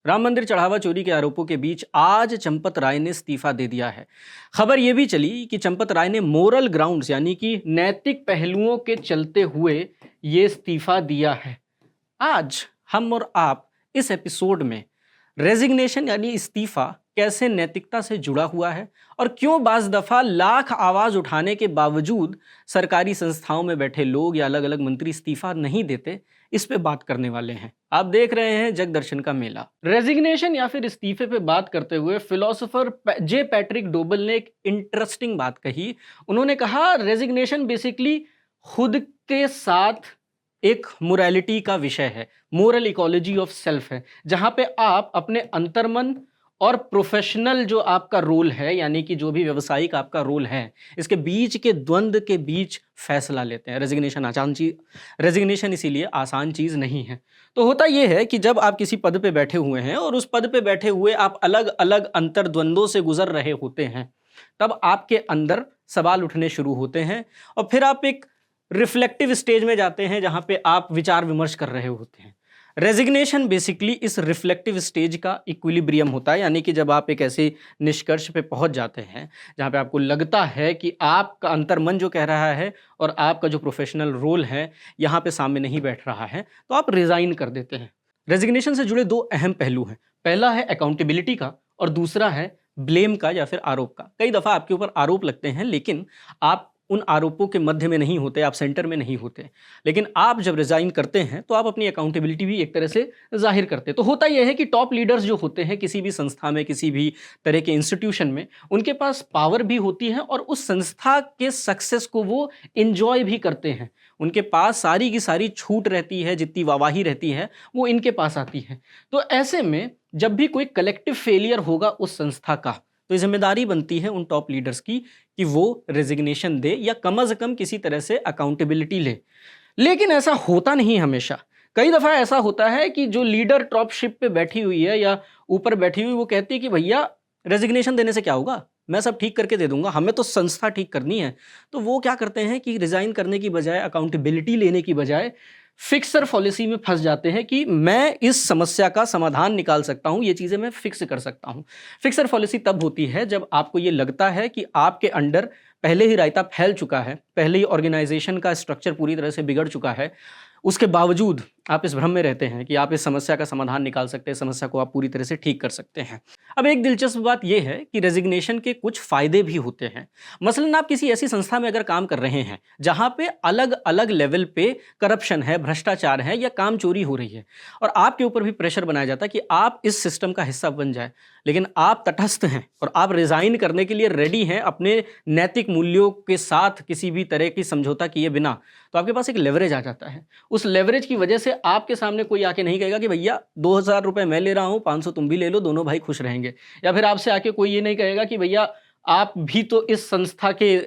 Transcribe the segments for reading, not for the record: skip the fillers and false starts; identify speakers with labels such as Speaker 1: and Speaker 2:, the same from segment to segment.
Speaker 1: राम मंदिर चढ़ावा चोरी के आरोपों के बीच आज चंपत राय ने इस्तीफा दे दिया है। खबर यह भी चली कि चंपत राय ने मोरल ग्राउंड्स यानी कि नैतिक पहलुओं के चलते हुए ये इस्तीफा दिया है। आज हम और आप इस एपिसोड में रेजिग्नेशन यानी इस्तीफा कैसे नैतिकता से जुड़ा हुआ है और क्यों बाज दफा लाख आवाज उठाने के बावजूद सरकारी संस्थाओं में बैठे लोग या अलग अलग मंत्री इस्तीफा नहीं देते, इस पे बात करने वाले हैं। आप देख रहे हैं जग दर्शन का मेला। रेजिग्नेशन या फिर इस्तीफे पे बात करते हुए फिलोसोफर जे पैट्रिक डोबल ने एक इंटरेस्टिंग बात कही। उन्होंने कहा रेजिग्नेशन बेसिकली खुद के साथ एक मोरालिटी का विषय है, मोरल इकोलॉजी ऑफ सेल्फ है, जहां पे आप अपने अंतर्मन और प्रोफेशनल जो आपका रोल है यानी कि जो भी व्यवसायिक आपका रोल है, इसके बीच के द्वंद्व के बीच फैसला लेते हैं। रेजिग्नेशन इसीलिए आसान चीज़ नहीं है। तो होता यह है कि जब आप किसी पद पे बैठे हुए हैं और उस पद पे बैठे हुए आप अलग अलग अंतर्द्वंद्वों से गुजर रहे होते हैं, तब आपके अंदर सवाल उठने शुरू होते हैं और फिर आप एक रिफ्लेक्टिव स्टेज में जाते हैं जहां पे आप विचार विमर्श कर रहे होते हैं। रेजिग्नेशन बेसिकली इस रिफ्लेक्टिव स्टेज का इक्विलिब्रियम होता है, यानी कि जब आप एक ऐसे निष्कर्ष पे पहुंच जाते हैं जहां पे आपको लगता है कि आपका अंतर्मन जो कह रहा है और आपका जो प्रोफेशनल रोल है यहाँ पे सामने नहीं बैठ रहा है, तो आप रिजाइन कर देते हैं। रेजिग्नेशन से जुड़े दो अहम पहलू हैं। पहला है अकाउंटेबिलिटी का और दूसरा है ब्लेम का या फिर आरोप का। कई दफ़ा आपके ऊपर आरोप लगते हैं लेकिन आप उन आरोपों के मध्य में नहीं होते, आप सेंटर में नहीं होते। लेकिन आप जब रिजाइन करते हैं तो आप अपनी अकाउंटेबिलिटी भी एक तरह से जाहिर करते हैं। तो होता यह है कि टॉप लीडर्स जो होते हैं किसी भी संस्था में, किसी भी तरह के इंस्टीट्यूशन में, उनके पास पावर भी होती है और उस संस्था के सक्सेस को वो इंजॉय भी करते हैं। उनके पास सारी की सारी छूट रहती है, जितनी वाहवाही रहती है वो इनके पास आती है। तो ऐसे में जब भी कोई कलेक्टिव फेलियर होगा उस संस्था का, तो जिम्मेदारी बनती है उन टॉप लीडर्स की कि वो रेजिग्नेशन दे या कम से कम किसी तरह से अकाउंटेबिलिटी ले। लेकिन ऐसा होता नहीं हमेशा। कई दफ़ा ऐसा होता है कि जो लीडर टॉप शिप पे बैठी हुई है या ऊपर बैठी हुई, वो कहती है कि भैया रेजिग्नेशन देने से क्या होगा, मैं सब ठीक करके दे दूंगा, हमें तो संस्था ठीक करनी है। तो वो क्या करते हैं कि रिजाइन करने की बजाय, अकाउंटेबिलिटी लेने की बजाय फिक्सर पॉलिसी में फंस जाते हैं कि मैं इस समस्या का समाधान निकाल सकता हूं, ये चीजें मैं फिक्स कर सकता हूं। फिक्सर पॉलिसी तब होती है जब आपको ये लगता है कि आपके अंडर पहले ही रायता फैल चुका है, पहले ही ऑर्गेनाइजेशन का स्ट्रक्चर पूरी तरह से बिगड़ चुका है। उसके बावजूद आप इस भ्रम में रहते हैं कि आप इस समस्या का समाधान निकाल सकते हैं, समस्या को आप पूरी तरह से ठीक कर सकते हैं। अब एक दिलचस्प बात यह है कि रेजिग्नेशन के कुछ फायदे भी होते हैं। मसलन आप किसी ऐसी संस्था में अगर काम कर रहे हैं जहां पे अलग अलग लेवल पे करप्शन है, भ्रष्टाचार है या काम चोरी हो रही है और आपके ऊपर भी प्रेशर बनाया जाता है कि आप इस सिस्टम का हिस्सा बन जाए, लेकिन आप तटस्थ हैं और आप रिजाइन करने के लिए रेडी हैं अपने नैतिक मूल्यों के साथ किसी भी तरह की समझौता किए बिना, तो आपके पास एक लेवरेज आ जाता है। उस लेवरेज की वजह से आपके सामने कोई आके नहीं कहेगा कि भैया 2000 रुपए मैं ले रहा हूं, 500 तुम भी ले लो, दोनों भाई खुश रहेंगे। या फिर आपसे आके कोई ये नहीं कहेगा कि भैया आप भी तो इस संस्था के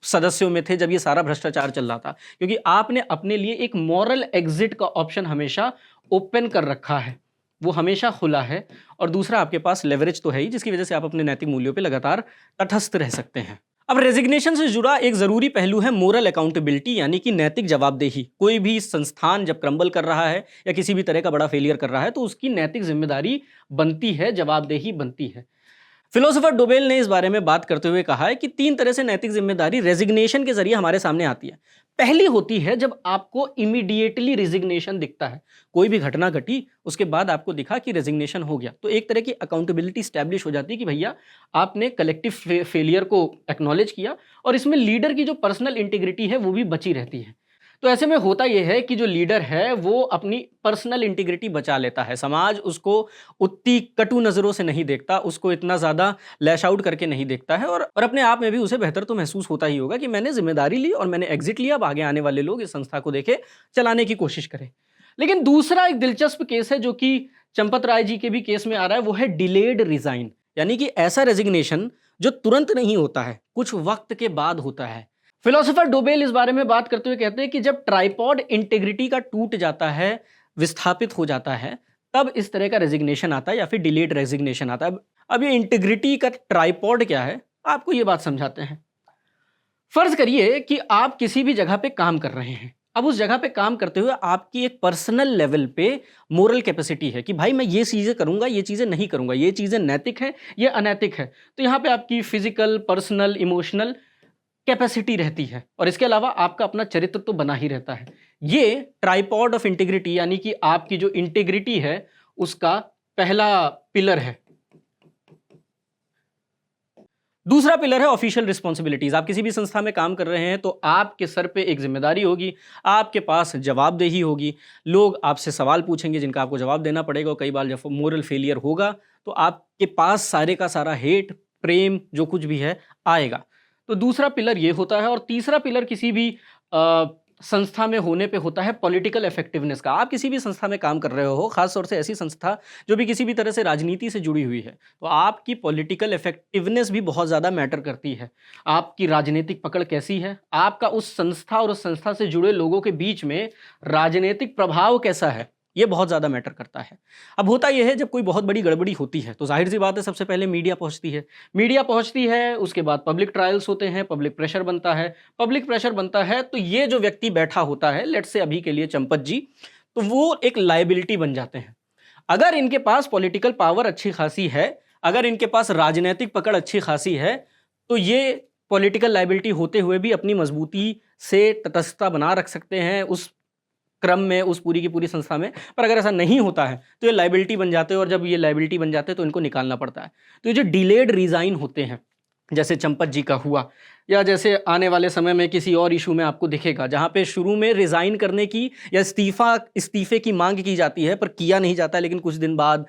Speaker 1: सदस्यों में थे जब ये सारा भ्रष्टाचार चल रहा था, क्योंकि आपने अपने लिए एक मॉरल एग्जिट का ऑप्शन हमेशा ओपन कर रखा है, वो हमेशा खुला है। और दूसरा, आपके पास लेवरेज तो है ही जिसकी वजह से आप अपने नैतिक मूल्यों पे लगातार तटस्थ रह सकते हैं। अब रेजिग्नेशन से जुड़ा एक जरूरी पहलू है मोरल अकाउंटेबिलिटी यानी कि नैतिक जवाबदेही। कोई भी संस्थान जब क्रम्बल कर रहा है या किसी भी तरह का बड़ा फेलियर कर रहा है तो उसकी नैतिक जिम्मेदारी बनती है, जवाबदेही बनती है। फिलोसोफर डोबेल ने इस बारे में बात करते हुए कहा है कि 3 तरह से नैतिक जिम्मेदारी रेजिग्नेशन के जरिए हमारे सामने आती है। पहली होती है जब आपको इमीडिएटली रेजिग्नेशन दिखता है, कोई भी घटना घटी उसके बाद आपको दिखा कि रेजिग्नेशन हो गया, तो एक तरह की अकाउंटेबिलिटी स्टैब्लिश हो जाती है कि भैया आपने कलेक्टिव फेलियर को एक्नॉलेज किया और इसमें लीडर की जो पर्सनल इंटीग्रिटी है वो भी बची रहती है। तो ऐसे में होता यह है कि जो लीडर है वो अपनी पर्सनल इंटीग्रिटी बचा लेता है, समाज उसको उतनी कटु नज़रों से नहीं देखता, उसको इतना ज़्यादा लैश आउट करके नहीं देखता है और अपने आप में भी उसे बेहतर तो महसूस होता ही होगा कि मैंने जिम्मेदारी ली और मैंने एग्जिट लिया, अब आगे आने वाले लोग इस संस्था को देखे चलाने की कोशिश करें। लेकिन दूसरा एक दिलचस्प केस है जो कि चंपत राय जी के भी केस में आ रहा है, वो है डिलेड रिजाइन, यानी कि ऐसा रेजिग्नेशन जो तुरंत नहीं होता है, कुछ वक्त के बाद होता है। फिलोसोफर डोबेल इस बारे में बात करते हुए कहते हैं कि जब ट्राइपॉड इंटेग्रिटी का टूट जाता है, विस्थापित हो जाता है, तब इस तरह का रेजिग्नेशन आता है या फिर डिलेड रेजिग्नेशन आता है। अब ये इंटेग्रिटी का ट्राइपॉड क्या है, आपको ये बात समझाते हैं। फर्ज करिए कि आप किसी भी जगह पे काम कर रहे हैं, अब उस जगह पे काम करते हुए आपकी एक पर्सनल लेवल पे मोरल कैपेसिटी है कि भाई मैं ये चीज़ें करूँगा, ये चीज़ें नहीं करूँगा, ये चीज़ें नैतिक हैं, ये अनैतिक है। तो यहाँ पे आपकी फिजिकल, पर्सनल, इमोशनल कैपेसिटी रहती है और इसके अलावा आपका अपना चरित्र तो बना ही रहता है। ये ट्राइपॉड ऑफ इंटीग्रिटी यानी कि आपकी जो इंटीग्रिटी है उसका पहला पिलर है। दूसरा पिलर है ऑफिशियल रिस्पॉन्सिबिलिटीज। आप किसी भी संस्था में काम कर रहे हैं तो आपके सर पे एक जिम्मेदारी होगी, आपके पास जवाबदेही होगी, लोग आपसे सवाल पूछेंगे जिनका आपको जवाब देना पड़ेगा और कई बार जब मोरल फेलियर होगा तो आपके पास सारे का सारा हेट, प्रेम जो कुछ भी है आएगा। तो दूसरा पिलर ये होता है और तीसरा पिलर किसी भी संस्था में होने पे होता है पॉलिटिकल इफेक्टिवनेस का। आप किसी भी संस्था में काम कर रहे हो, खास तौर से ऐसी संस्था जो भी किसी भी तरह से राजनीति से जुड़ी हुई है, तो आपकी पॉलिटिकल इफेक्टिवनेस भी बहुत ज़्यादा मैटर करती है। आपकी राजनीतिक पकड़ कैसी है, आपका उस संस्था और उस संस्था से जुड़े लोगों के बीच में राजनीतिक प्रभाव कैसा है, ये बहुत ज़्यादा मैटर करता है। अब होता यह है जब कोई बहुत बड़ी गड़बड़ी होती है तो जाहिर सी बात है सबसे पहले मीडिया पहुंचती है। मीडिया पहुंचती है, उसके बाद पब्लिक ट्रायल्स होते हैं, पब्लिक प्रेशर बनता है। पब्लिक प्रेशर बनता है तो ये जो व्यक्ति बैठा होता है, लेट्स से अभी के लिए चंपत जी, तो वो एक लायबिलिटी बन जाते हैं। अगर इनके पास पॉलिटिकल पावर अच्छी खासी है, अगर इनके पास राजनीतिक पकड़ अच्छी खासी है, तो ये पॉलिटिकल लायबिलिटी होते हुए भी अपनी मजबूती से तटस्थता बना रख सकते हैं उस क्रम में, उस पूरी की पूरी संस्था में। पर अगर ऐसा नहीं होता है तो ये लायबिलिटी बन जाते हैं और जब ये लायबिलिटी बन जाते हैं तो इनको निकालना पड़ता है। तो ये जो डिलेड रिजाइन होते हैं, जैसे चंपत जी का हुआ, या जैसे आने वाले समय में किसी और इशू में आपको दिखेगा जहां पे शुरू में रिजाइन करने की या इस्तीफे की मांग की जाती है पर किया नहीं जाता, लेकिन कुछ दिन बाद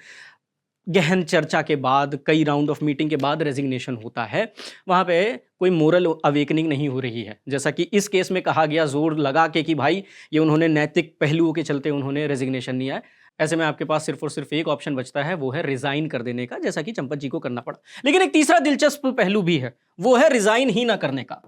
Speaker 1: गहन चर्चा के बाद, कई राउंड ऑफ मीटिंग के बाद रेजिग्नेशन होता है। वहाँ पे कोई मोरल अवेकनिंग नहीं हो रही है, जैसा कि इस केस में कहा गया जोर लगा के कि भाई ये उन्होंने नैतिक पहलुओं के चलते उन्होंने रेजिग्नेशन नहीं आया। ऐसे में आपके पास सिर्फ और सिर्फ एक ऑप्शन बचता है, वो है रिजाइन कर देने का, जैसा कि चंपत जी को करना पड़ा। लेकिन एक तीसरा दिलचस्प पहलू भी है, वो है रिजाइन ही ना करने का।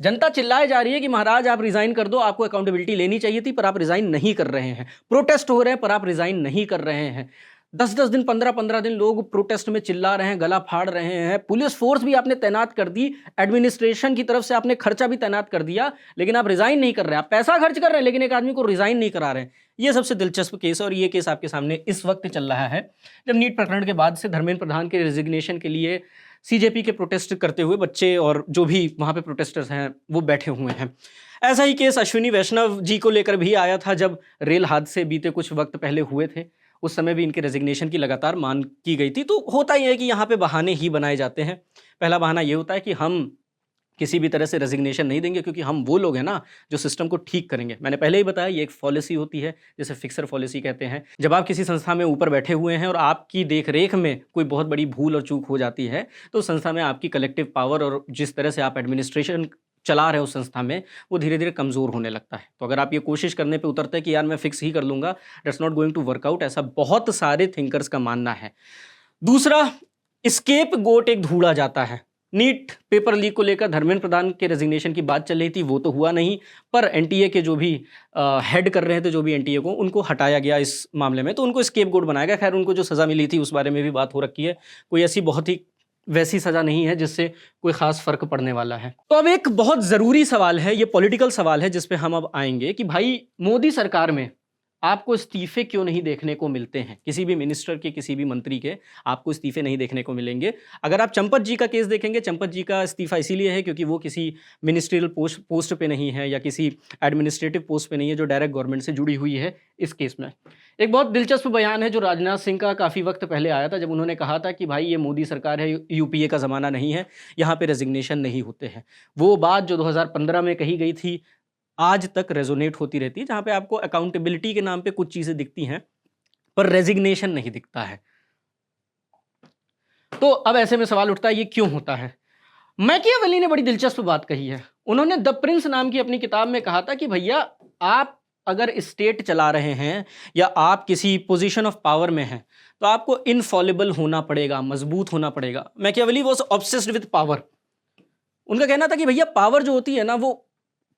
Speaker 1: जनता चिल्लाए जा रही है कि महाराज आप रिजाइन कर दो, आपको अकाउंटेबिलिटी लेनी चाहिए थी, पर आप रिजाइन नहीं कर रहे हैं। प्रोटेस्ट हो रहे हैं पर आप रिजाइन नहीं कर रहे हैं। 10-10 दिन, 15-15 दिन लोग प्रोटेस्ट में चिल्ला रहे हैं, गला फाड़ रहे हैं। पुलिस फोर्स भी आपने तैनात कर दी, एडमिनिस्ट्रेशन की तरफ से आपने खर्चा भी तैनात कर दिया, लेकिन आप रिजाइन नहीं कर रहे हैं। आप पैसा खर्च कर रहे हैं लेकिन एक आदमी को रिजाइन नहीं करा रहे हैं। ये सबसे दिलचस्प केस है और ये केस आपके सामने इस वक्त चल रहा है जब नीट प्रकरण के बाद से धर्मेंद्र प्रधान के रेजिग्नेशन के लिए सीजेपी के प्रोटेस्ट करते हुए बच्चे और जो भी वहाँ पे प्रोटेस्टर्स हैं वो बैठे हुए हैं। ऐसा ही केस अश्विनी वैष्णव जी को लेकर भी आया था जब रेल हादसे बीते कुछ वक्त पहले हुए थे। उस समय भी इनके रेजिग्नेशन की लगातार मांग की गई थी। तो होता ही है कि यहाँ पे बहाने ही बनाए जाते हैं। पहला बहाना ये होता है कि हम किसी भी तरह से रेजिग्नेशन नहीं देंगे क्योंकि हम वो लोग हैं ना जो सिस्टम को ठीक करेंगे। मैंने पहले ही बताया ये एक पॉलिसी होती है जिसे फिक्सर पॉलिसी कहते हैं। जब आप किसी संस्था में ऊपर बैठे हुए हैं और आपकी देख रेख में कोई बहुत बड़ी भूल और चूक हो जाती है तो संस्था में आपकी कलेक्टिव पावर और जिस तरह से आप एडमिनिस्ट्रेशन चला रहे हो संस्था में वो धीरे धीरे कमज़ोर होने लगता है। तो अगर आप ये कोशिश करने पे उतरते हैं कि यार मैं फिक्स ही कर लूँगा, that's not going to work out, ऐसा बहुत सारे थिंकर्स का मानना है। दूसरा, स्केप गोट एक ढूंढा जाता है। नीट पेपर लीक को लेकर धर्मेंद्र प्रधान के रेजिग्नेशन की बात चल रही थी, वो तो हुआ नहीं, पर एनटीए के जो भी हेड कर रहे थे, जो भी एनटीए को, उनको हटाया गया इस मामले में, तो उनको स्केप गोट बनाया गया। खैर उनको जो सज़ा मिली थी उस बारे में भी बात हो रखी है, कोई ऐसी बहुत ही वैसी सज़ा नहीं है जिससे कोई ख़ास फ़र्क पड़ने वाला है। तो अब एक बहुत ज़रूरी सवाल है, ये पॉलिटिकल सवाल है जिस पे हम अब आएंगे कि भाई मोदी सरकार में आपको इस्तीफे क्यों नहीं देखने को मिलते हैं। किसी भी मिनिस्टर के, किसी भी मंत्री के आपको इस्तीफे नहीं देखने को मिलेंगे। अगर आप चंपत जी का केस देखेंगे, चंपत जी का इस्तीफा इसीलिए है क्योंकि वो किसी मिनिस्ट्रियल पोस्ट पे नहीं है या किसी एडमिनिस्ट्रेटिव पोस्ट पे नहीं है जो डायरेक्ट गवर्नमेंट से जुड़ी हुई है। इस केस में एक बहुत दिलचस्प बयान है जो राजनाथ सिंह का काफ़ी वक्त पहले आया था, जब उन्होंने कहा था कि भाई ये मोदी सरकार है, यूपीए का ज़माना नहीं है, यहाँ पे रेजिग्नेशन नहीं होते हैं। वो बात जो 2015 में कही गई थी आज तक रेजोनेट होती रहती है, जहाँ पे आपको अकाउंटेबिलिटी के नाम पे कुछ चीज़ें दिखती हैं पर रेजिग्नेशन नहीं दिखता है। तो अब ऐसे में सवाल उठता है ये क्यों होता है। मैकियावेली ने बड़ी दिलचस्प बात कही है। उन्होंने द प्रिंस नाम की अपनी किताब में कहा था कि भैया आप अगर स्टेट चला रहे हैं या आप किसी पोजीशन ऑफ पावर में हैं तो आपको इनफॉलेबल होना पड़ेगा, मजबूत होना पड़ेगा। Machiavelli was obsessed with power. उनका कहना था कि भैया पावर जो होती है ना वो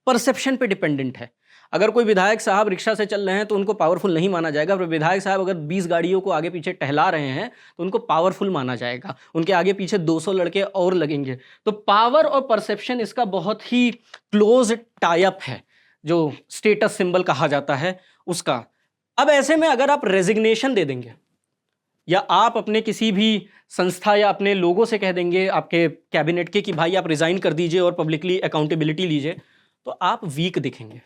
Speaker 1: परसेप्शन पे डिपेंडेंट है। अगर कोई विधायक साहब रिक्शा से चल रहे हैं तो उनको पावरफुल नहीं माना जाएगा, पर विधायक साहब अगर 20 गाड़ियों को आगे पीछे टहला रहे हैं तो उनको पावरफुल माना जाएगा। उनके आगे पीछे 200 लड़के और लगेंगे। तो पावर और परसेप्शन इसका बहुत ही क्लोज टाई अप है। जो स्टेटस सिंबल कहा जाता है उसका। अब ऐसे में अगर आप रेजिग्नेशन दे देंगे या आप अपने किसी भी संस्था या अपने लोगों से कह देंगे आपके कैबिनेट के कि भाई आप रिजाइन कर दीजिए और पब्लिकली अकाउंटेबिलिटी लीजिए, तो आप वीक दिखेंगे।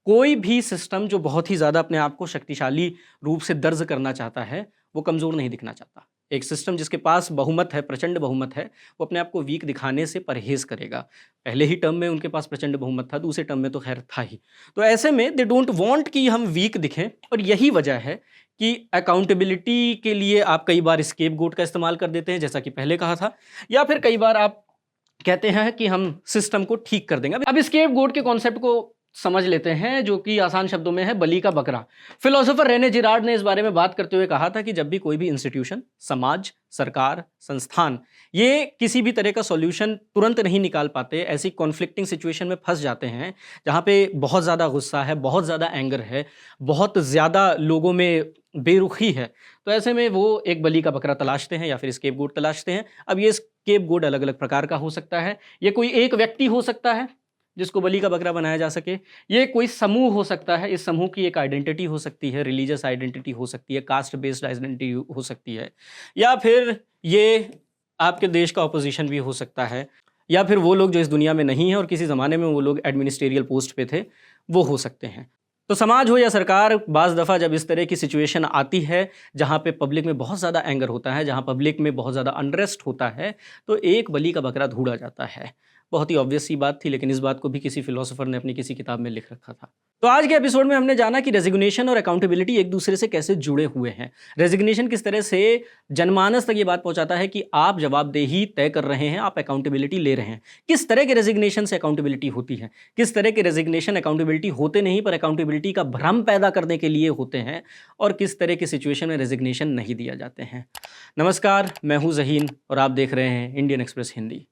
Speaker 1: कोई भी सिस्टम जो बहुत ही ज़्यादा अपने आप को शक्तिशाली रूप से दर्ज करना चाहता है वो कमज़ोर नहीं दिखना चाहता। एक सिस्टम जिसके पास बहुमत है, प्रचंड बहुमत है, वो अपने आप को वीक दिखाने से परहेज़ करेगा। पहले ही टर्म में उनके पास प्रचंड बहुमत था, दूसरे टर्म में तो खैर था ही। तो ऐसे में दे डोंट वांट कि हम वीक दिखें, और यही वजह है कि अकाउंटेबिलिटी के लिए आप कई बार स्केपगोट का इस्तेमाल कर देते हैं, जैसा कि पहले कहा था, या फिर कई बार आप कहते हैं कि हम सिस्टम को ठीक कर देंगे। अब स्केपगोट के कॉन्सेप्ट को समझ लेते हैं, जो कि आसान शब्दों में है बलि का बकरा। फिलोसोफर रेने जिरार्ड ने इस बारे में बात करते हुए कहा था कि जब भी कोई भी इंस्टीट्यूशन, समाज, सरकार, संस्थान ये किसी भी तरह का सॉल्यूशन तुरंत नहीं निकाल पाते, ऐसी कॉन्फ्लिक्टिंग सिचुएशन में फंस जाते हैं जहाँ पे बहुत ज़्यादा गुस्सा है, बहुत ज़्यादा एंगर है, बहुत ज़्यादा लोगों में बेरुखी है, तो ऐसे में वो एक बलि का बकरा तलाशते हैं या फिर स्केपगोट तलाशते हैं। अब ये स्केपगोट अलग अलग प्रकार का हो सकता है। ये कोई एक व्यक्ति हो सकता है जिसको बलि का बकरा बनाया जा सके, ये कोई समूह हो सकता है, इस समूह की एक आइडेंटिटी हो सकती है, रिलीजियस आइडेंटिटी हो सकती है, कास्ट बेस्ड आइडेंटिटी हो सकती है, या फिर ये आपके देश का ऑपोजिशन भी हो सकता है, या फिर वो लोग जो इस दुनिया में नहीं है और किसी ज़माने में वो लोग एडमिनिस्ट्रियल पोस्ट पे थे, वो हो सकते हैं। तो समाज हो या सरकार, बाज़ दफ़ा जब इस तरह की सिचुएशन आती है जहाँ पे पब्लिक में बहुत ज़्यादा एंगर होता है, जहाँ पब्लिक में बहुत ज़्यादा अनरेस्ट होता है, तो एक बलि का बकरा ढूंढा जाता है। बहुत ही ऑब्वियस सी बात थी, लेकिन इस बात को भी किसी फिलोसोफर ने अपनी किसी किताब में लिख रखा था। तो आज के एपिसोड में हमने जाना कि रेजिग्नेशन और अकाउंटेबिलिटी एक दूसरे से कैसे जुड़े हुए हैं। रेजिग्नेशन किस तरह से जनमानस तक ये बात पहुंचाता है कि आप जवाबदेही तय कर रहे हैं, आप अकाउंटेबिलिटी ले रहे हैं। किस तरह के रेजिग्नेशन से अकाउंटेबिलिटी होती है, किस तरह के रेजिग्नेशन अकाउंटेबिलिटी होते नहीं पर अकाउंटेबिलिटी का भ्रम पैदा करने के लिए होते हैं, और किस तरह की सिचुएशन में रेजिग्नेशन नहीं दिया जाते हैं। नमस्कार, मैं हूँ ज़हीन और आप देख रहे हैं इंडियन एक्सप्रेस हिंदी।